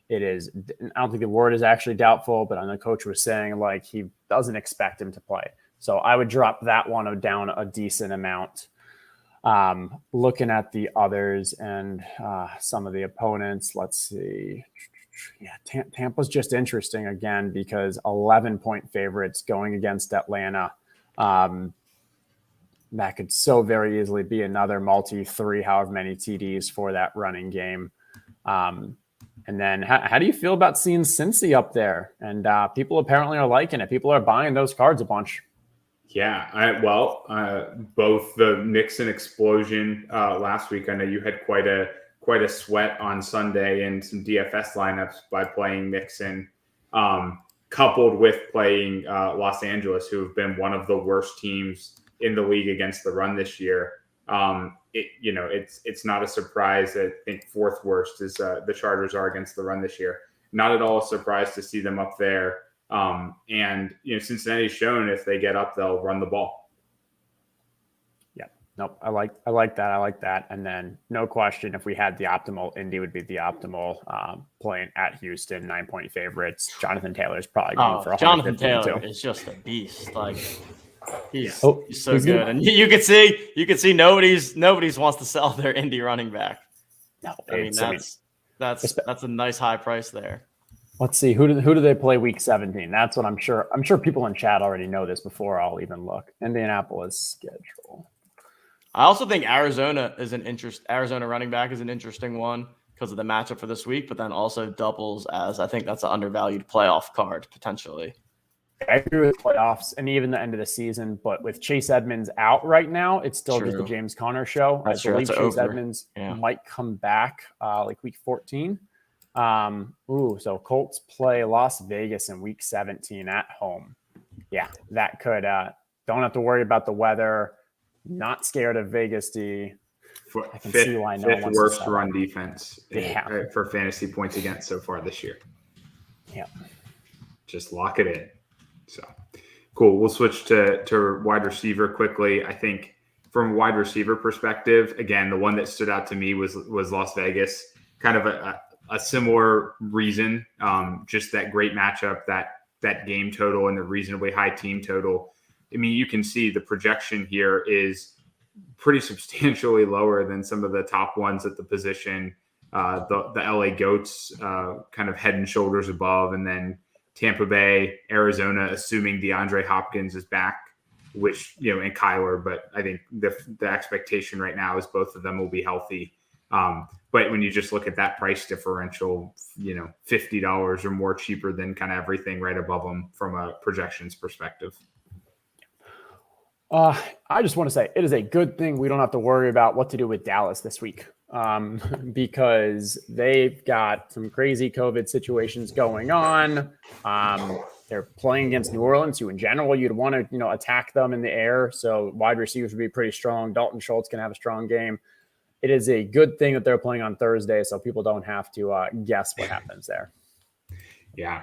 It is. I don't think the word is actually doubtful, but the coach was saying like he doesn't expect him to play. So I would drop that one down a decent amount. Looking at the others and some of the opponents, let's see. Yeah, Tampa's just interesting again because 11-point favorites going against Atlanta. That could so very easily be another multi-3, however many TDs for that running game. And then how do you feel about seeing Cincy up there? And people apparently are liking it. People are buying those cards a bunch. Yeah, both the Mixon explosion last week. I know you had quite a sweat on Sunday and some DFS lineups by playing Mixon. coupled with playing Los Angeles, who have been one of the worst teams in the league against the run this year. It's not a surprise. I think fourth worst is the Chargers are against the run this year. Not at all a surprise to see them up there. And Cincinnati's shown if they get up, they'll run the ball. Yeah, nope. I like that. And then no question, if we had the optimal, Indy would be the optimal playing at Houston, 9-point favorites. Jonathan Taylor's probably going for 150. Jonathan Taylor is just a beast. Like he's so good. Good. And you could see nobody's wants to sell their Indy running back. No, that's a nice high price there. Let's see, who do they play week 17? That's what I'm sure people in chat already know this before I'll even look. Indianapolis schedule. I also think Arizona running back is an interesting one because of the matchup for this week, but then also doubles as I think that's an undervalued playoff card potentially. I agree with playoffs and even the end of the season, but with Chase Edmonds out right now, it's still just the James Conner show. I believe Chase Edmonds might come back like week 14. So Colts play Las Vegas in week 17 at home. Yeah, that could don't have to worry about the weather. Not scared of Vegas D. I can see why no one wants worst to run defense for fantasy points against so far this year. Yeah. Just lock it in. So cool. We'll switch to wide receiver quickly. I think from a wide receiver perspective, again, the one that stood out to me was Las Vegas. Kind of a similar reason, just that great matchup, that game total and the reasonably high team total. I mean, you can see the projection here is pretty substantially lower than some of the top ones at the position. The LA Goats kind of head and shoulders above, and then Tampa Bay, Arizona, assuming DeAndre Hopkins is back, which, and Kyler, but I think the expectation right now is both of them will be healthy. But when you just look at that price differential, $50 or more cheaper than kind of everything right above them from a projections perspective. I just want to say it is a good thing we don't have to worry about what to do with Dallas this week because they've got some crazy COVID situations going on. They're playing against New Orleans, who in general you'd want to attack them in the air. So wide receivers would be pretty strong. Dalton Schultz can have a strong game. It is a good thing that they're playing on Thursday, so people don't have to guess what happens there. Yeah,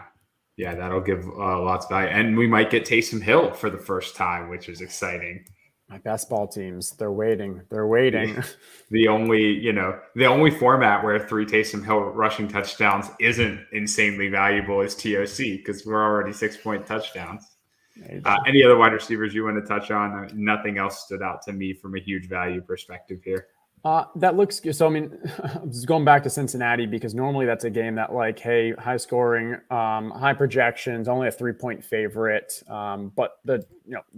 that'll give lots of value. And we might get Taysom Hill for the first time, which is exciting. My best ball teams, they're waiting. The only format where 3 Taysom Hill rushing touchdowns isn't insanely valuable is TOC because we're already 6-point touchdowns. Any other wide receivers you want to touch on? Nothing else stood out to me from a huge value perspective here. That looks good. So, I mean, just going back to Cincinnati, because normally that's a game that hey, high scoring, high projections, only a 3-point favorite. But the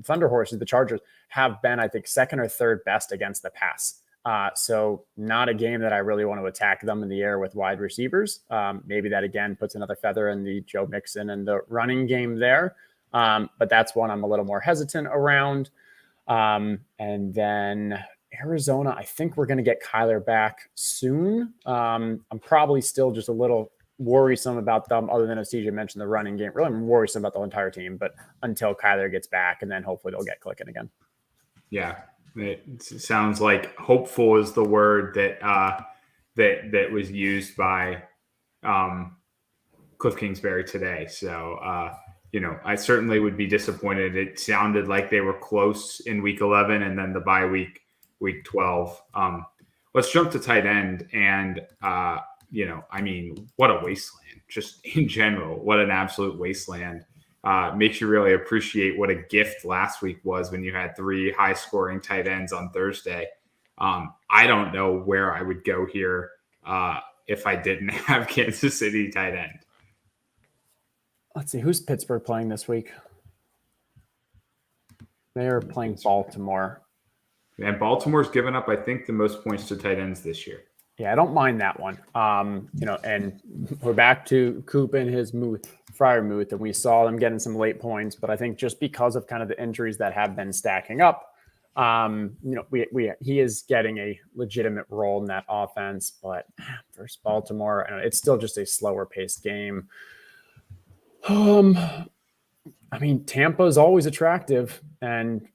Thunder Horses, the Chargers, have been, I think, second or third best against the pass. So not a game that I really want to attack them in the air with wide receivers. Maybe that, again, puts another feather in the Joe Mixon and the running game there. But that's one I'm a little more hesitant around. And then Arizona, I think we're going to get Kyler back soon. I'm probably still just a little worrisome about them, other than as CJ mentioned, the running game. Really, I'm worrisome about the entire team, but until Kyler gets back, and then hopefully they'll get clicking again. Yeah, it sounds like hopeful is the word that was used by Cliff Kingsbury today. So, I certainly would be disappointed. It sounded like they were close in week 11 and then the bye week 12. Let's jump to tight end. And, what a wasteland. Just in general, what an absolute wasteland. Makes you really appreciate what a gift last week was when you had 3 high-scoring tight ends on Thursday. I don't know where I would go here if I didn't have Kansas City tight end. Let's see, who's Pittsburgh playing this week? They are playing Baltimore. And Baltimore's given up, I think, the most points to tight ends this year. Yeah, I don't mind that one. And we're back to Coop and his Freiermuth, and we saw them getting some late points. But I think just because of kind of the injuries that have been stacking up, he is getting a legitimate role in that offense. But versus Baltimore, it's still just a slower paced game. I mean, Tampa is always attractive and,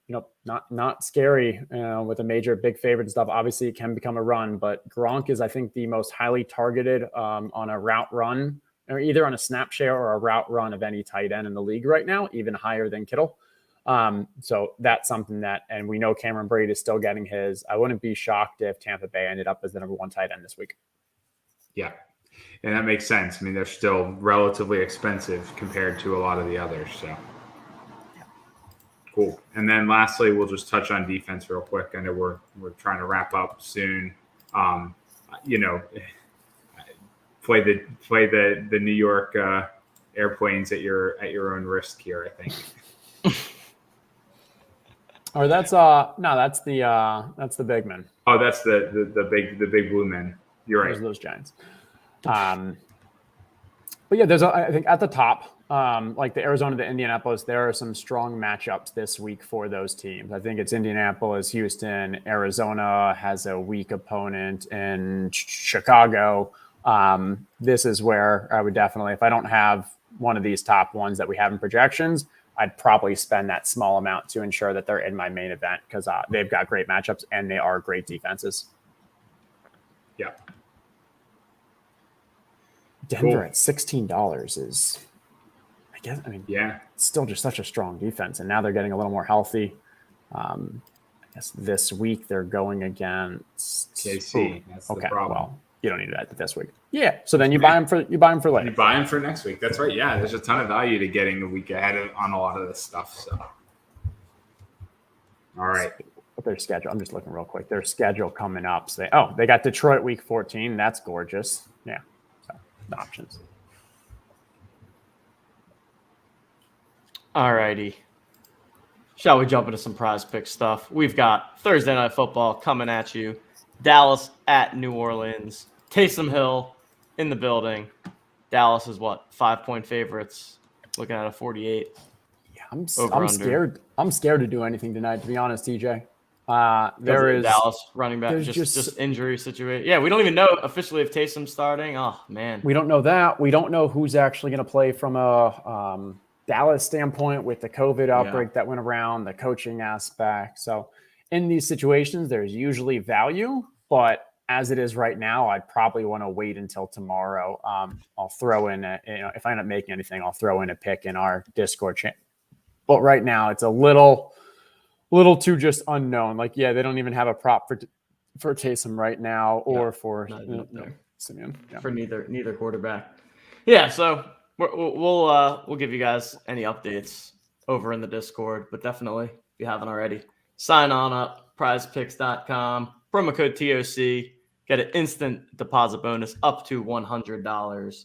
not scary with a major big favorite and stuff. Obviously, it can become a run, but Gronk is, I think, the most highly targeted on a route run, or either on a snap share or a route run of any tight end in the league right now, even higher than Kittle. So that's something and we know Cameron Brate is still getting his. I wouldn't be shocked if Tampa Bay ended up as the number 1 tight end this week. Yeah. And that makes sense. I mean, they're still relatively expensive compared to a lot of the others. So cool. And then lastly, we'll just touch on defense real quick. I know we're trying to wrap up soon. Play the New York airplanes at your own risk here, I think. Or that's the big men. Oh, that's the big blue men. You're right. Those Giants. But yeah, I think at the top, like the Arizona to Indianapolis, there are some strong matchups this week for those teams. I think it's Indianapolis, Houston, Arizona has a weak opponent in Chicago. This is where I would definitely, if I don't have one of these top ones that we have in projections, I'd probably spend that small amount to ensure that they're in my main event because they've got great matchups and they are great defenses. Yeah. Denver at $16 is, yeah, it's still just such a strong defense. And now they're getting a little more healthy. I guess this week they're going against KC. That's the problem. Well, you don't need that this week. Yeah. So then you buy them for later. You buy them for next week. That's right. Yeah. There's a ton of value to getting a week ahead on a lot of this stuff. So, all right. Their schedule. I'm just looking real quick. Their schedule coming up. So they got Detroit week 14. That's gorgeous. Yeah. So the options. All righty. Shall we jump into some PrizePicks stuff? We've got Thursday Night Football coming at you. Dallas at New Orleans. Taysom Hill in the building. Dallas is 5-point favorites. Looking at a 48. Yeah, I'm scared. I'm scared to do anything tonight, to be honest, TJ. There is Dallas running back, just injury situation. Yeah, we don't even know officially if Taysom's starting. Oh man, we don't know that. We don't know who's actually going to play from a Dallas standpoint with the COVID outbreak that went around, the coaching aspect. So in these situations, there's usually value, but as it is right now, I'd probably want to wait until tomorrow. I'll throw in if I end up making anything, I'll throw in a pick in our Discord channel. But right now, it's a little too just unknown. Like, they don't even have a prop for Taysom right now, or for Simeon. Yeah. For neither quarterback. Yeah, so we'll give you guys any updates over in the Discord, but definitely, if you haven't already, sign on up, prizepicks.com, promo code TOC, get an instant deposit bonus up to $100.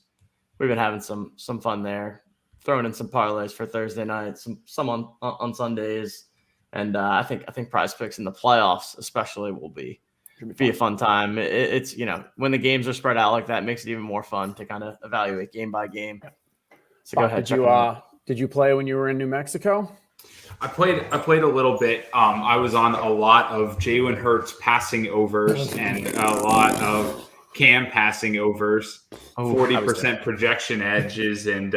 We've been having some fun there, throwing in some parlays for Thursday night, some on Sundays. And I think PrizePicks in the playoffs especially will be a fun time. It's when the games are spread out like that, it makes it even more fun to kind of evaluate game by game. So go ahead. Did you play when you were in New Mexico? I played a little bit. I was on a lot of Jalen Hurts passing overs and a lot of Cam passing overs, 40% projection edges, and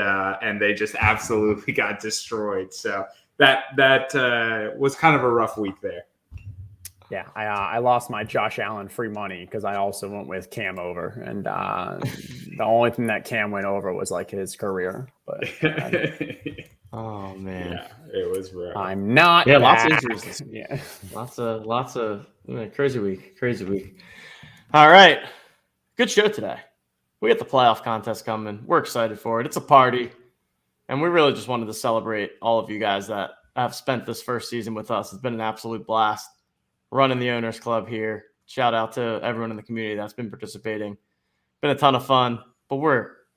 they just absolutely got destroyed. So that was kind of a rough week there. Yeah, I lost my Josh Allen free money because I also went with Cam over, and the only thing that Cam went over was like his career. But oh man, yeah, it was rough. I'm not. Yeah, back. lots of injuries. Yeah, lots of crazy week. All right, good show today. We got the playoff contest coming. We're excited for it. It's a party, and we really just wanted to celebrate all of you guys that have spent this first season with us. It's been an absolute blast running the Owners Club here. Shout out to everyone in the community that's been participating. Been a ton of fun, but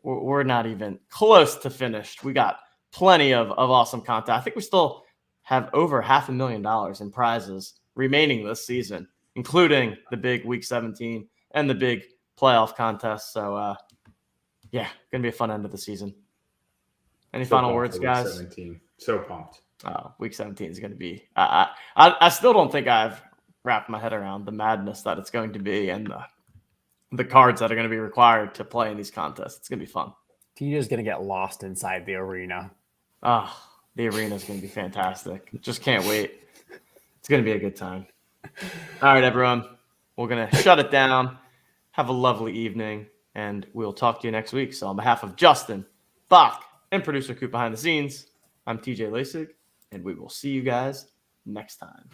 we're not even close to finished. We got plenty of awesome content. I think we still have over $500,000 in prizes remaining this season, including the big Week 17 and the big playoff contest. So, gonna be a fun end of the season. Any final words, guys? 17. So pumped. Week 17 is going to be. I still don't think I've wrapped my head around the madness that it's going to be and the cards that are going to be required to play in these contests. It's going to be fun. TJ's going to get lost inside the arena. Ah, the arena is going to be fantastic. Just can't wait. It's going to be a good time. All right, everyone. We're going to shut it down. Have a lovely evening, and we'll talk to you next week. So on behalf of Justin, Bach, and producer Coop behind the scenes, I'm TJ Lasig, and we will see you guys next time.